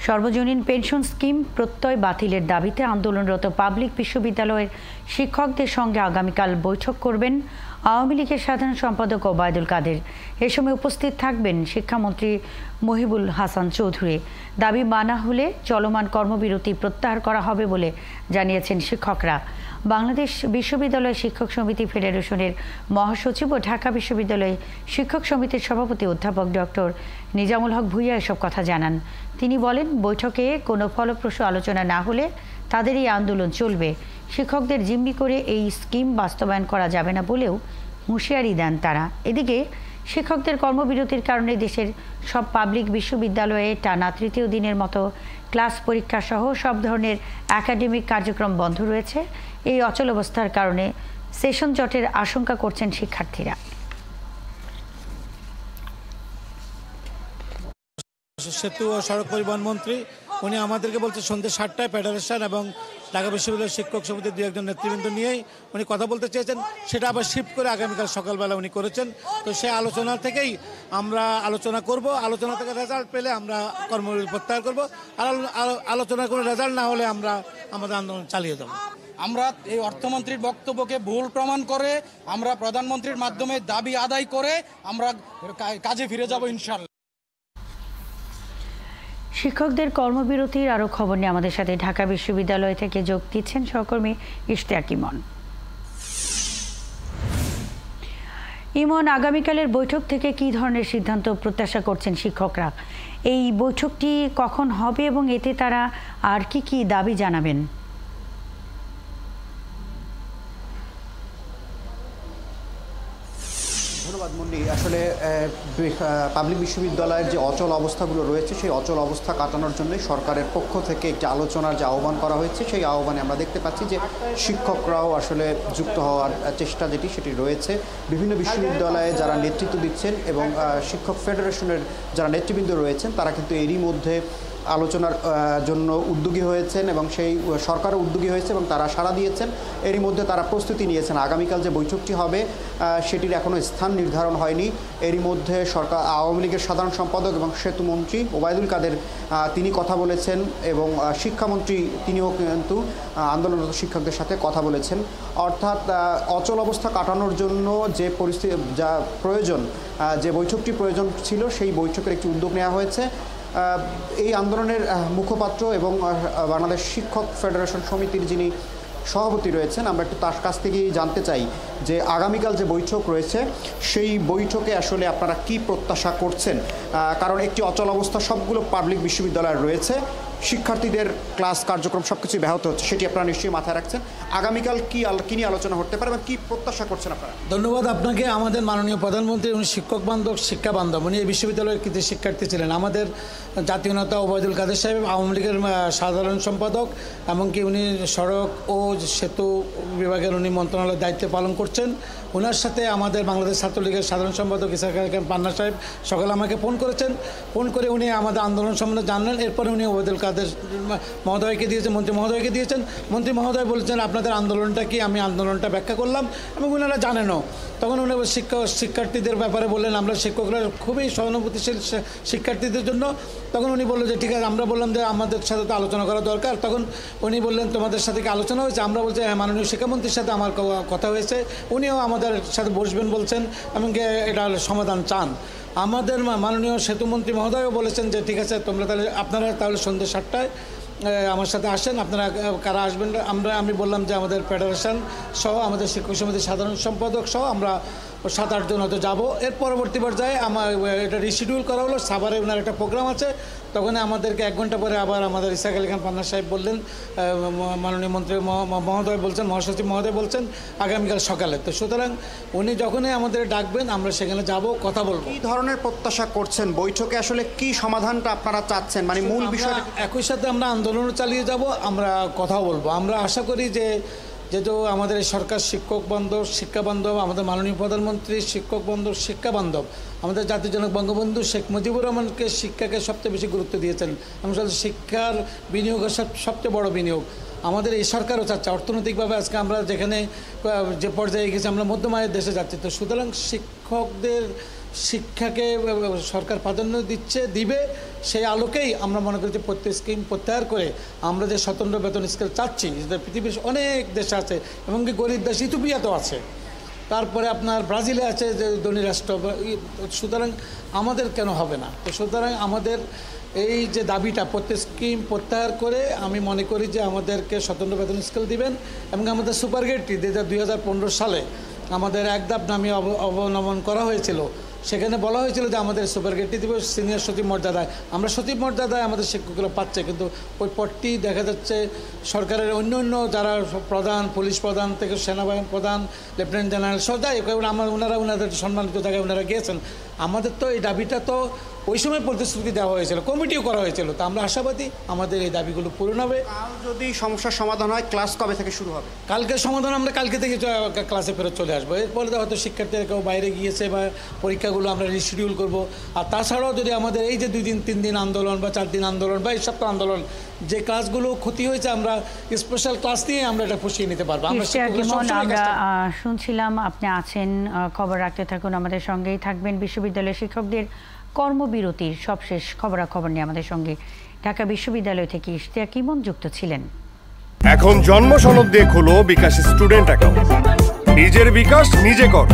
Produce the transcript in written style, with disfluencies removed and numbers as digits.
সর্বজনীন pension scheme প্রত্যয় বাতিলের দাবিতে আন্দোলনরত পাবলিক বিশ্ববিদ্যালয়ের শিক্ষকদের সঙ্গে আগামীকাল বৈঠক করবেন আওয়ামী লীগের সাধারণ সম্পাদক ওবায়দুল কাদের। এ সময় উপস্থিত থাকবেন শিক্ষামন্ত্রী মহিবুল হাসান চৌধুরী। দাবি মানা হলে চলমান কর্মবিরতি প্রত্যাহার করা হবে বলে জানিয়েছেন শিক্ষকরা। বাংলাদেশ বিশ্ববিদ্যালয় শিক্ষক সমিতি ফেডারেশনের মহাসচিব ও ঢাকা বিশ্ববিদ্যালয় শিক্ষক সমিতির সভাপতি অধ্যাপক ডক্টর নিজামুল হক ভূঁইয়া এসব কথা জানান। তিনি বলেন, বৈঠকে কোনো ফলপ্রসূ আলোচনা না হলে তাদের এই আন্দোলন চলবে। শিক্ষকদের জিম্মি করে এই স্কিম বাস্তবায়ন করা যাবে না বলেও হুঁশিয়ারি দেন তারা। এদিকে শিক্ষকদের কর্মবিরতির কারণে দেশের সব পাবলিক বিশ্ববিদ্যালয়ে টানা তৃতীয় দিনের মতো ক্লাস পরীক্ষা সহ সব ধরনের একাডেমিক কার্যক্রম বন্ধ রয়েছে। এই অচলাবস্থার কারণে সেশন জটের আশঙ্কা করছেন শিক্ষার্থীরা। সেতু ও সড়ক পরিবহন মন্ত্রী উনি আমাদেরকে বলছে সন্ধ্যে 7টায় ফেডারেশন এবং ঢাকা বিশ্ববিদ্যালয়ের শিক্ষক সমিতির দু একজন নেতৃবৃন্দ নিয়েই উনি কথা বলতে চেয়েছেন। সেটা আবার শিফট করে আগামীকাল সকালবেলা উনি করেছেন। তো সেই আলোচনা থেকেই আমরা আলোচনা করব। আলোচনা থেকে রেজাল্ট পেলে আমরা কর্মবিরতি প্রত্যাহার করব। আর আলোচনার কোনো রেজাল্ট না হলে আমরা আমাদের আন্দোলন চালিয়ে যাব। আমরা এই অর্থমন্ত্রীর বক্তব্যকে ভুল প্রমাণ করে আমরা প্রধানমন্ত্রীর মাধ্যমে দাবি আদায় করে আমরা কাজে ফিরে যাব ইনশাআল্লাহ। শিক্ষকদের কর্মবিরতির আরও খবর নিয়ে আমাদের সাথে ঢাকা বিশ্ববিদ্যালয় থেকে যোগ দিচ্ছেন সহকর্মী ইশতিয়াক ইমন। ইমন, আগামীকালের বৈঠক থেকে কী ধরনের সিদ্ধান্ত প্রত্যাশা করছেন শিক্ষকরা? এই বৈঠকটি কখন হবে এবং এতে তারা আর কি দাবি জানাবেন? ধন্যবাদ মুন্নি। আসলে পাবলিক বিশ্ববিদ্যালয়ের যে অচল অবস্থাগুলো রয়েছে সেই অচল অবস্থা কাটানোর জন্যই সরকারের পক্ষ থেকে একটি আলোচনার যে আহ্বান করা হয়েছে, সেই আহ্বানে আমরা দেখতে পাচ্ছি যে শিক্ষকরাও আসলে যুক্ত হওয়ার চেষ্টা সেটি রয়েছে। বিভিন্ন বিশ্ববিদ্যালয়ে যারা নেতৃত্ব দিচ্ছেন এবং শিক্ষক ফেডারেশনের যারা নেতৃবৃন্দ রয়েছেন তারা কিন্তু এরই মধ্যে আলোচনার জন্য উদ্যোগী হয়েছেন এবং সেই সরকারও উদ্যোগী হয়েছে এবং তারা সাড়া দিয়েছেন। এরই মধ্যে তারা প্রস্তুতি নিয়েছেন। আগামীকাল যে বৈঠকটি হবে সেটির এখনও স্থান নির্ধারণ হয়নি। এরই মধ্যে আওয়ামী লীগের সাধারণ সম্পাদক এবং সেতুমন্ত্রী ওবায়দুল কাদের তিনি কথা বলেছেন এবং শিক্ষামন্ত্রী তিনিও কিন্তু আন্দোলনরত শিক্ষকদের সাথে কথা বলেছেন। অর্থাৎ অচল অবস্থা কাটানোর জন্য যে পরিস্থিতি যা প্রয়োজন, যে বৈঠকটি প্রয়োজন ছিল সেই বৈঠকের একটি উদ্যোগ নেওয়া হয়েছে। এই আন্দোলনের মুখপাত্র এবং বাংলাদেশ শিক্ষক ফেডারেশন সমিতির যিনি সভাপতি রয়েছেন, আমরা একটু তার কাছ থেকেই জানতে চাই যে আগামীকাল যে বৈঠক রয়েছে সেই বৈঠকে আসলে আপনারা কি প্রত্যাশা করছেন। কারণ একটি অচল অবস্থা সবগুলো পাবলিক বিশ্ববিদ্যালয়ে রয়েছে, শিক্ষার্থীদের ক্লাস কার্যক্রম সব কিছুই ব্যাহত হচ্ছে, সেটি আপনারা নিশ্চয়ই মাথায় রাখছেন। আগামীকাল কি নিয়ে আলোচনা হতে পারে এবং কী প্রত্যাশা করছেন আপনারা? ধন্যবাদ আপনাকে। আমাদের মাননীয় প্রধানমন্ত্রী উনি শিক্ষক বান্ধব, শিক্ষা বান্ধব, উনি এই বিশ্ববিদ্যালয়ের কৃতি শিক্ষার্থী ছিলেন। আমাদের জাতীয় নেতা ওবায়দুল কাদের সাহেব আওয়ামী লীগের সাধারণ সম্পাদক, এমনকি উনি সড়ক ও সেতু বিভাগের উনি মন্ত্রণালয়ের দায়িত্ব পালন করছেন। ওনার সাথে আমাদের বাংলাদেশ ছাত্রলীগের সাধারণ সম্পাদক ইসাক পান্না সাহেব সকালে আমাকে ফোন করেছেন। ফোন করে উনি আমাদের আন্দোলন সম্বন্ধে জানলেন। এরপরে উনি ওবায়দুল কাদের মহোদয়কে দিয়েছেন, মন্ত্রী মহোদয়কে দিয়েছেন। মন্ত্রী মহোদয় বলছেন আপনাদের আন্দোলনটা কি। আমি আন্দোলনটা ব্যাখ্যা করলাম এবং ওনারা জানেনও। তখন উনি শিক্ষার্থীদের ব্যাপারে বললেন আমরা শিক্ষকরা খুবই সহানুভূতিশীল শিক্ষার্থীদের জন্য। তখন উনি বললেন যে ঠিক আছে। আমরা বললাম যে আমাদের সাথে তো আলোচনা করা দরকার। তখন উনি বললেন তোমাদের সাথে কি আলোচনা হয়েছে? আমরা বলছি হ্যাঁ, মাননীয় শিক্ষামন্ত্রীর সাথে আমার কথা হয়েছে, উনিও আমাদের সাথে বসবেন বলছেন এমনকি এটা সমাধান চান। আমাদের মাননীয় সেতুমন্ত্রী মহোদয়ও বলেছেন যে ঠিক আছে আপনারা তাহলে সন্ধ্যে 7টায় আমার সাথে আসেন। আপনারা কারা আসবেন? আমি বললাম যে আমাদের ফেডারেশন সহ আমাদের শিক্ষক সমিতির সাধারণ সম্পাদক সহ আমরা 7-8 জন হয়তো যাবো। এর পরবর্তী পর্যায়ে আমার এটা রিশিডিউল করা হলো। সাভারে ওনার একটা প্রোগ্রাম আছে। তখন আমাদেরকে 1 ঘন্টা পরে আবার আমাদের ইসাক পান্না সাহেব বললেন, মাননীয় মন্ত্রী মহোদয় বলছেন, মহাসচিব মহোদয় বলছেন আগামীকাল সকালে। তো সুতরাং উনি যখনই আমাদের ডাকবেন আমরা সেখানে যাব, কথা বলবো। কী ধরনের প্রত্যাশা করছেন বৈঠকে? আসলে কি সমাধানটা আপনারা চাচ্ছেন, মানে মূল বিষয়? একই সাথে আমরা আন্দোলনও চালিয়ে যাব, আমরা কথাও বলবো। আমরা আশা করি যে যেহেতু আমাদের এই সরকার শিক্ষক বান্ধব, শিক্ষা বান্ধব, আমাদের মাননীয় প্রধানমন্ত্রী শিক্ষক বান্ধব, শিক্ষা বান্ধব, আমাদের জাতির জনক বঙ্গবন্ধু শেখ মুজিবুর রহমানকে শিক্ষাকে সবচেয়ে বেশি গুরুত্ব দিয়েছেন। আমি শিক্ষার বিনিয়োগের সবচেয়ে বড় বিনিয়োগ। আমাদের এই সরকারও চাচ্ছে অর্থনৈতিকভাবে আজকে আমরা যেখানে যে পর্যায়ে গেছি আমরা মধ্যম আয়ের দেশে যাচ্ছি। তো সুতরাং শিক্ষকদের শিক্ষাকে সরকার প্রাধান্য দিবে, সেই আলোকেই আমরা মনে করি যে প্রত্যেক স্কিম প্রত্যাহার করে আমরা যে স্বতন্ত্র বেতন স্কেল চাচ্ছি, যে পৃথিবীর অনেক দেশে আছে, এমনকি গরিব দেশ ইথিওপিয়াতেও আছে, তারপরে আপনার ব্রাজিলে আছে যে ধনী রাষ্ট্র, সুতরাং আমাদের কেন হবে না? তো সুতরাং আমাদের এই যে দাবিটা প্রত্যেক স্কিম প্রত্যাহার করে আমি মনে করি যে আমাদেরকে স্বতন্ত্র বেতন স্কেল দিবেন, এবং আমাদের সুপারগেটটি 2015 সালে আমাদের একদাপ নামে অবনমন করা হয়েছিল। সেখানে বলা হয়েছিল যে আমাদের সুপারগেটটি দেবে সিনিয়র সচিব মর্যাদায়। আমরা সচিব মর্যাদায় আমাদের শিক্ষকগুলো পাচ্ছে, কিন্তু ওই পদটি দেখা যাচ্ছে সরকারের অন্য যারা প্রধান, পুলিশ প্রধান থেকে সেনাবাহিনী প্রধান, লেফটেন্যান্ট জেনারেল সদাই ওনাদের সম্মানিত জায়গায় ওনারা গিয়েছেন। আমাদের তো এই দাবিটা তো ওই সময় প্রতিশ্রুতি দেওয়া হয়েছিল, কমিটিও করা হয়েছিল। তো আমরা আশাবাদী আমাদের এই দাবিগুলো পূরণ হবে। যদি সমস্যার সমাধান হয়, ক্লাস কবে থেকে শুরু হবে? কালকে সমাধান, আমরা কালকে থেকে ক্লাসে ফেরত চলে আসবো। এরপরে তো হয়তো শিক্ষার্থীরা কেউ বাইরে গিয়েছে বা পরীক্ষাগুলো আমরা রিশিডিউল করব। আর তাছাড়াও যদি আমাদের এই যে 2 দিন 3 দিন আন্দোলন বা 4 দিন আন্দোলন বা এই সপ্তাহ আন্দোলন, যে ক্লাসগুলো ক্ষতি হয়েছে আমরা স্পেশাল ক্লাস নিয়ে আমরা এটা পুষিয়ে নিতে পারবো। আমরা শুনছিলাম আপনি আছেন, খবর রাখতে থাকুন, আমাদের সঙ্গেই থাকবেন। বিশ্ববিদ্যালয়ের শিক্ষকদের কর্মবিরতির সবশেষ খবরাখবর নিয়ে আমাদের সঙ্গে ঢাকা বিশ্ববিদ্যালয় থেকে ইশতিয়াক ইমন যুক্ত ছিলেন। এখন জন্ম সনদ দিয়ে খোলো বিকাশ স্টুডেন্ট অ্যাকাউন্ট। নিজের বিকাশ নিজে কর।